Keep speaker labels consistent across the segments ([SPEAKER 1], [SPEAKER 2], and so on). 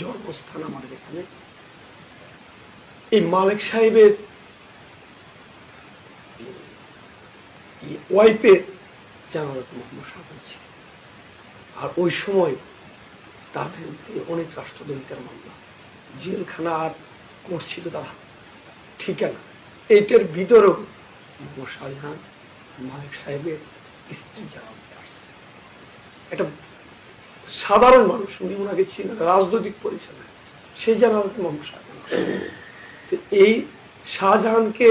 [SPEAKER 1] জন্মস্থান আমাদের এখানে। এই মালিক সাহেবের ওয়াইফের জানাজাত মোহাম্মদ শাহজাহান ছিল। আর ওই সময় তার বিরুদ্ধে অনেক রাষ্ট্রদ্রোহিতার মামলা, জেলখানা আর করছিল তারা ঠিকানা। এইটার ভিতরেও মোহাম্মদ শাহজাহান মালিক সাহেবের স্ত্রী জানাতে আসছে। একটা সাধারণ মানুষ, উনি ওনাকে ছিলেন রাজনৈতিক পরিচয়, সেই জানাতে মোহাম্মদ শাহজাহান। তো এই শাহজাহানকে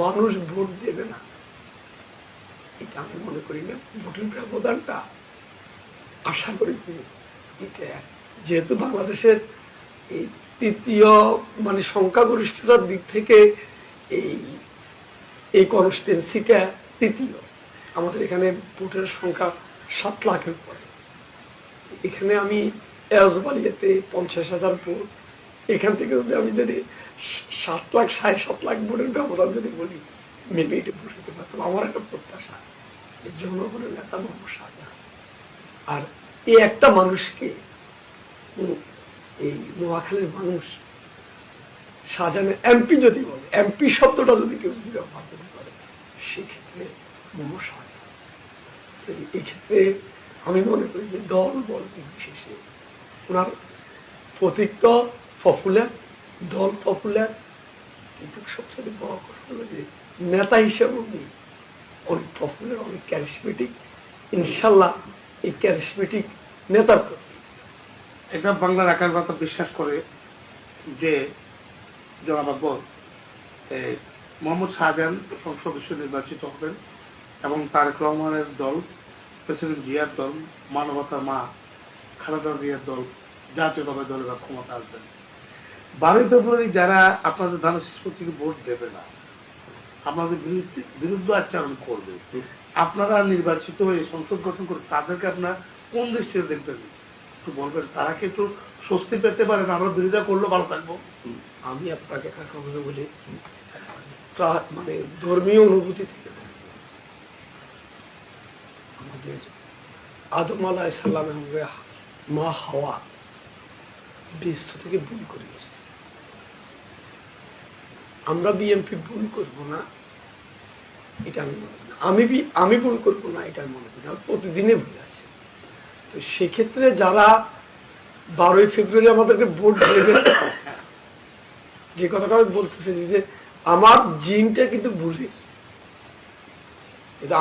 [SPEAKER 1] মানুষ ভোট দেবে না, এটা আমি মনে করি না। ভোটের ব্যবধানটা আশা করি যে এটা, যেহেতু বাংলাদেশের এই তৃতীয় মানে সংখ্যাগরিষ্ঠতার দিক থেকে এই কনস্টিটুয়েন্সিটা তৃতীয়, আমাদের এখানে ভোটের সংখ্যা 7 লাখের পরে। এখানে আমি এজবালিয়াতে 50,000 ভোট, এখান থেকে যদি 7 লাখ 7.5 লাখ ভোটের ব্যবধান যদি বলি, মেবি এটা বুঝতে পারতাম। আমার একটা প্রত্যাশা জনগণের নেতা মোহাম্মদ শাহজাহান। আর এই একটা মানুষকে, এই নোয়াখালীর মানুষ শাহজাহানের এমপি যদি বলে, এমপি শব্দটা যদি কেউ যদি ব্যবহার করে, সেক্ষেত্রে মোহাম্মদ শাহজাহান। এই ক্ষেত্রে আমি মনে করি যে দল বল নির্বিশেষে ওনার প্রতীক তো পপুলার, দল পপুলার, কিন্তু সবচেয়ে বড় কথা হলো যে নেতা হিসেবে উনি অনেক পপুলার, অনেক ক্যারিসমেটিক। ইনশাল্লাহ এই ক্যারিসমেটিক নেতার প্রতি
[SPEAKER 2] এটা বাংলার একার কথা বিশ্বাস করে যে জনাব আকবর, মোহাম্মদ শাহজাহান সংসদ সদস্য নির্বাচিত হবেন এবং তারেক রহমানের দল, প্রেসিডেন্ট জিয়ার দল, মানবতার মা খালেদা জিয়ার দল, জাতীয়তাবাদী দলের ক্ষমতা আসবেন। 12 ফেব্রুয়ারি যারা আপনাদের ধানের শীষ প্রতীকে ভোট দেবে না, আপনাদের বিরুদ্ধে আচরণ করবে, আপনারা নির্বাচিত হয়ে সংসদ গঠন করে তাদেরকে আপনার কোন দৃষ্টিতে দেখবেন একটু বলবেন? তারা কি একটু স্বস্তি পেতে পারেন, আমরা বিরোধিতা করলেও ভালো থাকবো?
[SPEAKER 1] আমি আপনাকে একটা কথা বলি, মানে ধর্মীয় অনুভূতি থেকে আমাদের আদম আলাইহিস সালামের মা হাওয়া বেহেশত থেকে ভুল করে এসেছে। আমরা বিএনপি ভুল করব না এটা আমি মনে করি না, আমি ভুল করবো না এটা আমি মনে করি না, প্রতিদিনে ভুল আছে। তো সেক্ষেত্রে যারা 12 ফেব্রুয়ারি আমাদেরকে ভোট দেবে, যে কথাটা আমি বলতেছি যে আমার জিনটা কিন্তু ভুলের,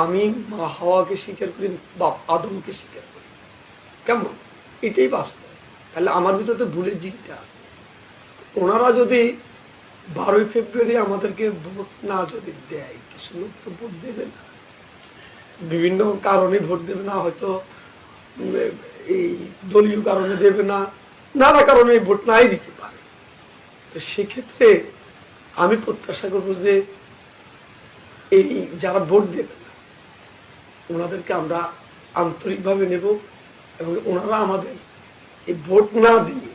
[SPEAKER 1] আমি মা হাওয়াকে স্বীকার করি, বাপ আদমকে স্বীকার করি, কেমন এটাই বাস্তব। তাহলে আমার ভিতরে ভুলের জিনটা আছে। ওনারা যদি 12 ফেব্রুয়ারি আমাদেরকে ভোট না যদি দেয়, কিছু লোক তো ভোট দেবে না, বিভিন্ন কারণে ভোট দেবে না, হয়তো এই দলীয় কারণে দেবে না, নানা কারণে ভোট নাই দিতে পারে। তো সেক্ষেত্রে আমি প্রত্যাশা করবো যে এই যারা ভোট দেবে না ওনাদেরকে আমরা আন্তরিকভাবে নেব, এবং ওনারা আমাদের এই ভোট না দিয়ে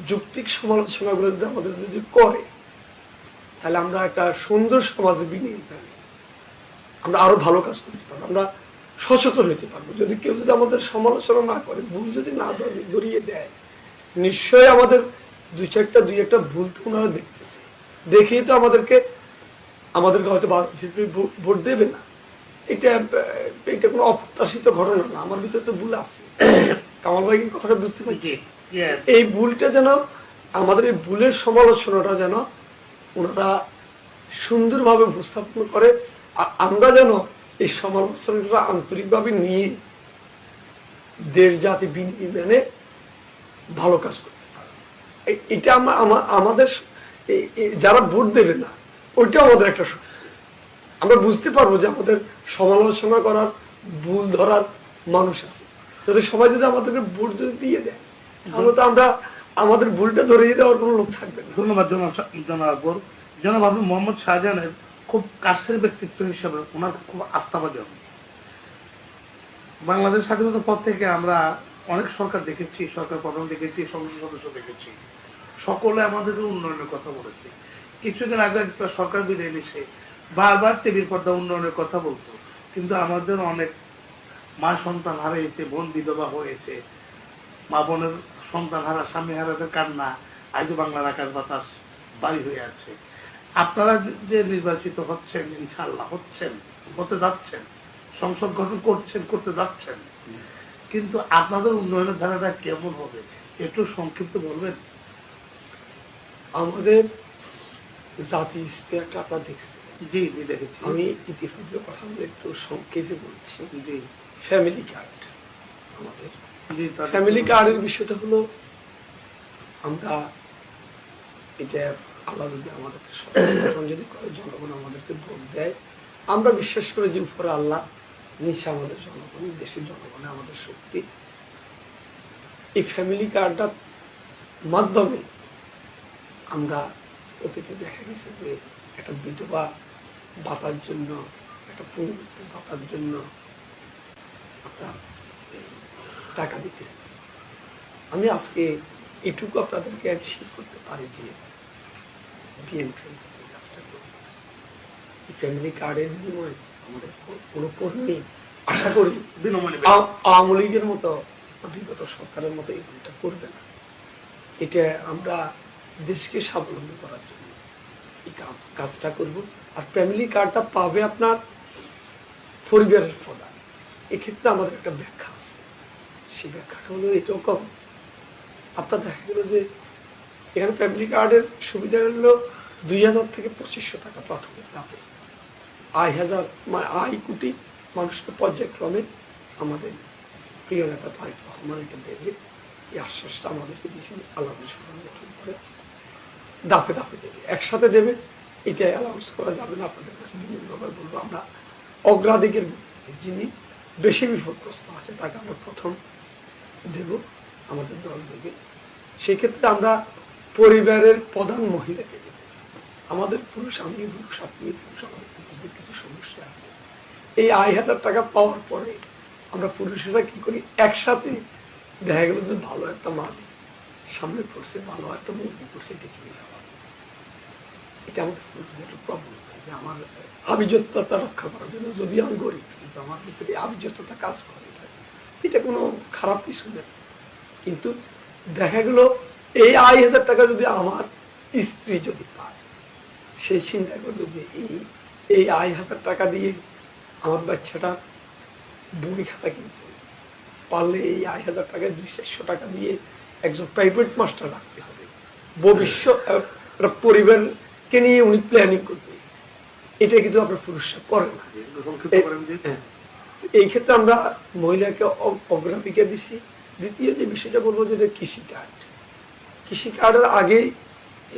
[SPEAKER 1] যৌক্তিক সমালোচনাগুলো যদি আমাদের যদি করে, তাহলে আমরা একটা সুন্দর সমাজে বিনিয়োগ করি, আমরা আরো ভালো কাজ করতে পারবো, আমরা সচেতন হতে পারবো। যদি কেউ যদি আমাদের সমালোচনা না করে, ভুল যদি না ধরিয়ে দেয়, নিশ্চয়ই আমাদের দুই একটা ভুল তো ওনারা দেখতেছে, দেখেই তো আমাদেরকে হয়তো ভোট দেবে না। এটা কোনো অপ্রত্যাশিত ঘটনা না, আমার ভিতরে তো ভুল আছে। কামাল ভাই কথাটা বুঝতে পারছি, এই ভুলটা যেন, আমাদের এই ভুলের সমালোচনাটা যেন ওনারা সুন্দরভাবে উপস্থাপন করে, আর আমরা যেন এই সমালোচনাটা আন্তরিকভাবে নিয়ে দেশ জাতি বিনিময়ে ভালো কাজ করতে পারে। এটা আমাদের যারা ভোট দেবে না, ওইটা আমাদের একটা, আমরা বুঝতে পারবো যে আমাদের সমালোচনা করার, ভুল ধরার মানুষ আছে। যদি সবাই যদি আমাদেরকে ভোট যদি দিয়ে দেয়, তাহলে তো আমরা আমাদের ভুলটা ধরিয়ে দেওয়ার কোনো লোক থাকবে না।
[SPEAKER 2] ধন্যবাদ জনাব আকবর। জনাব আপনি মোহাম্মদ শাহজাহানের খুব কাছের ব্যক্তিত্ব হিসেবে ওনার খুব আস্থাভাজন। বাংলাদেশ স্বাধীনতার পর থেকে আমরা অনেক সরকার দেখেছি, সরকার প্রধান দেখেছি, সংসদ সদস্য দেখেছি, সকলে আমাদের উন্নয়নের কথা বলেছে। কিছুদিন আগে একটা সরকার বিদায় নিছে, বারবার টিভির পর্দা উন্নয়নের কথা বলতো, কিন্তু আমাদের অনেক মা সন্তান হারিয়েছে, বোন বিধবা হয়েছে, মা বোনের সন্তান হারা স্বামী হারাদের কান্না আজও বাংলার আকাশ বাতাস বাড়ি হয়ে আছে। আপনারা যে নির্বাচিত হচ্ছেন, ইনশাআল্লাহ হচ্ছেন, হতে যাচ্ছেন, সংসদ গঠন করছেন, করতে যাচ্ছেন, কিন্তু আপনাদের উন্নয়নের ধারাটা কেমন হবে একটু সংক্ষিপ্ত বলবেন?
[SPEAKER 1] আমাদের জাতি ইশতেহারটা আপনারা দেখছেন।
[SPEAKER 2] জি জি দেখেছি।
[SPEAKER 1] আমি ইতিপূর্বে কথাগুলো একটু সংক্ষেপে বলছি।
[SPEAKER 2] জি
[SPEAKER 1] ফ্যামিলি কার্ড, আমাদের
[SPEAKER 2] জি
[SPEAKER 1] ফ্যামিলি কার্ডের বিষয়টা হলো, আমরা এটা আল্লাহ যদি আমাদেরকে সচেতন যদি করে, জনগণ আমাদেরকে ভোট দেয়, আমরা বিশ্বাস করি যে উপরে আল্লাহ, নিচে আমাদের জনগণ, দেশের জনগণে আমাদের শক্তি। এই ফ্যামিলি কার্ডটার মাধ্যমে আমরা অতীতে দেখা গেছে যে একটা বিধবা ভাতার জন্য, একটা পরিবর্তন ভাতার জন্য আপনার টাকা দিতে হতো। আমি আজকে এটুকু আপনাদেরকে শেয়ার করতে পারি যে বিএনপি কাজটা করবে। ফ্যামিলি কার্ডের বিনিময়ে আমাদের কোনো কর্মী, আশা করি আওয়ামী লীগের মতো বিগত সরকারের মতো এগুলোটা করবে না। এটা আমরা দেশকে স্বাবলম্বী করার জন্য এই কাজটা করব। আর ফ্যামিলি কার্ডটা পাবে আপনার পরিবারের প্রধান। এক্ষেত্রে আমাদের একটা ব্যাখ্যা আছে, সেই ব্যাখ্যাটা হলো এরকম, আপনার দেখা গেল যে এখানে ফ্যামিলি কার্ডের সুবিধা হলো 2000 থেকে 2500 টাকা প্রাথমিক পাবে, আয় কোটি মানুষকে পর্যায়ক্রমে আমাদের প্রিয় নেতা তারেক রহমান এটা দেবে, এই আশ্বাসটা আমাদেরকে দিয়েছে যে আল্লাহ গঠন করে দাপে দাপে দেবে, একসাথে দেবে। এটা অ্যালাউন্স করা যাবে না। আপনাদের কাছে বিভিন্নভাবে বলবো, আমরা অগ্রাধিকার যিনি বেশি বিপদগ্রস্ত আছে তাকে আমরা প্রথম দেব, আমাদের দল দেবে। সেক্ষেত্রে আমরা পরিবারের প্রধান মহিলাকে দেব। আমাদের পুরুষ, আমি পুরুষ, আপনি পুরুষ, আমাদের পুরুষদের কিছু সমস্যা আছে। এই 2000 টাকা পাওয়ার পরে আমরা পুরুষেরা কি করি, একসাথে দেখা গেল যে ভালো একটা মাছ সামনে পড়ছে, ভালো একটা মুরগি পড়ছে, এটা কিনে খাওয়া। এটা আমাদের পুরুষদের একটা প্রবলেম, যে আমার আভিজাত্যতা রক্ষা করার জন্য, যদি আমি গরিব কিন্তু আমার ভিতরে আভিজাত্যতা কাজ করে, এটা কোনো খারাপ কিছু নেই। কিন্তু দেখা গেল এই 2000 টাকা যদি আমার স্ত্রী যদি পায়, সে চিন্তা করবে যে এই 2000 টাকা দিয়ে আমার বাচ্চাটা বই খাতা কিনতে পারলে, এই 2000 টাকায় 200-400 টাকা দিয়ে একজন প্রাইভেট মাস্টার রাখতে হবে, ভবিষ্যৎ পরিবারকে নিয়ে উনি প্ল্যানিং করবে। এটা কিন্তু আপনার পুরুষরা করে না। এই ক্ষেত্রে আমরা মহিলাকে অগ্রাধিকার দিচ্ছি। দ্বিতীয় যে বিষয়টা বলবো, যেটা কৃষি কার্ড, কৃষি কার্ডের আগে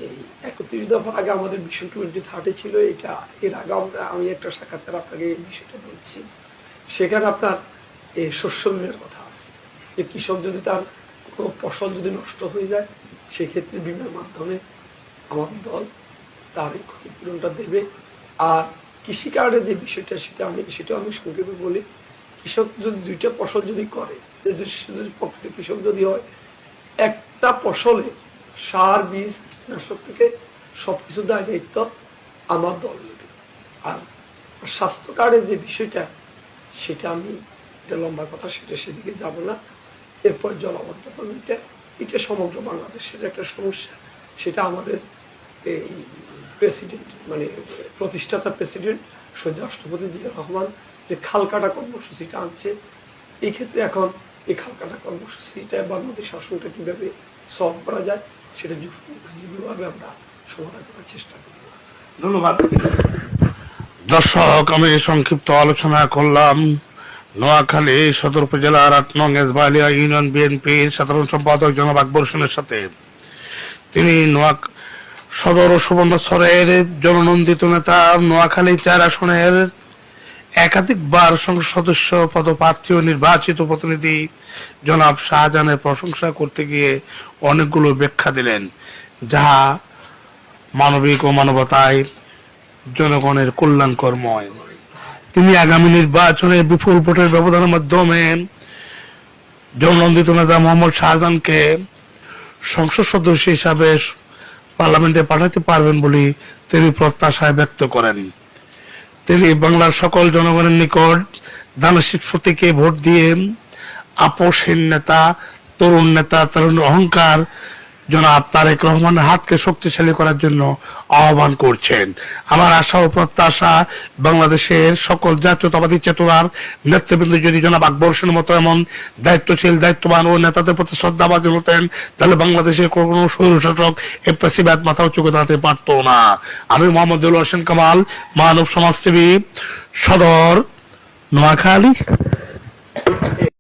[SPEAKER 1] এই 31 দফার আগে আমাদের ভিশন 2030 ছিল। এটা এর আগে আমি একটা সাক্ষাৎকার আপনাকে এই বিষয়টা বলছি, সেখানে আপনার এই শস্য বীমার কথা আছে, যে কৃষক যদি তার কোনো ফসল যদি নষ্ট হয়ে যায়, সেক্ষেত্রে বীমার মাধ্যমে আমার দল তার এই ক্ষতিপূরণটা দেবে। আর কৃষি কার্ডের যে বিষয়টা, সেটা আমি সংক্ষেপে বলি। কৃষক যদি 2টা ফসল যদি করে, প্রকৃত কৃষক যদি হয়, একটা ফসলে সার, বীজ, কীটনাশক থেকে সবকিছু দায়িত্ব আমার দল নেবে। আর স্বাস্থ্য কার্ডের যে বিষয়টা, সেটা আমি, এটা লম্বা কথা, সেটা সেদিকে যাব না। এরপর জলাবদ্ধতা, এটা সমগ্র বাংলাদেশের একটা সমস্যা। সেটা আমাদের এই প্রেসিডেন্ট, মানে প্রতিষ্ঠাতা প্রেসিডেন্ট সৈয়দ রাষ্ট্রপতি জিয়া রহমান যে খাল কাটা কর্মসূচিটা আনছে, এই ক্ষেত্রে এখন এই খাল কাটা কর্মসূচিটা বাংলাদেশ শাসনটা কিভাবে সলভ করা যায়, সেটা যুক্তিভাবে আমরা সমাধান করার চেষ্টা করব।
[SPEAKER 2] ধন্যবাদ। দর্শক, আমি সংক্ষিপ্ত আলোচনা করলাম নোয়াখালী সদর উপজেলার 8 নং এসবালিয়া ইউনিয়ন বিএনপির সাধারণ সম্পাদক জনাব আকবর হোসেনের সাথে। তিনি সদর ও সুবর্ণচরের জননন্দিত নেতা, নোয়াখালী 4 আসনের একাধিকবার সংসদ সদস্য পদপ্রার্থী ও নির্বাচিত প্রতিনিধি জনাব শাহজাহানের প্রশংসা করতে গিয়ে অনেকগুলো ব্যাখ্যা দিলেন, যাহা মানবিক ও মানবতায় জনগণের কল্যাণকরময়। তিনি আগামী নির্বাচনে বিপুল ভোটের ব্যবধানের মাধ্যমে জননন্দিত নেতা মোহাম্মদ শাহজাহানকে সংসদ সদস্য হিসাবে পার্লামেন্টে পাঠাতে পারবেন বলে তিনি প্রত্যাশা ব্যক্ত করেন। তিনি বাংলার সকল জনগণের নিকট দানশীল প্রতীকে ভোট দিয়ে আপোষহীন নেতা তরুণ নেতা, তরুণ অহংকার জনাব তারেক রহমানের হাতকে শক্তিশালী করার জন্য আহ্বান করছেন। আমার আশা ও প্রত্যাশা বাংলাদেশের সকল জাতীয়তাবাদী চেতনার নেতৃবৃন্দ যদি জনাব আকবর হোসেনের মতো এমন দায়িত্বশীল, দায়িত্ববান ও নেতাদের প্রতি শ্রদ্ধাভাজন হতেন, তাহলে বাংলাদেশের কোনো স্বৈরশাসক এই প্রেসিবাদ মাথা উঁচু করে দাঁড়াতে পারতো না। আমি মোহাম্মদ দেলোয়ার হোসেন কামাল, মানব সমাজসেবী, সদর, নোয়াখালী।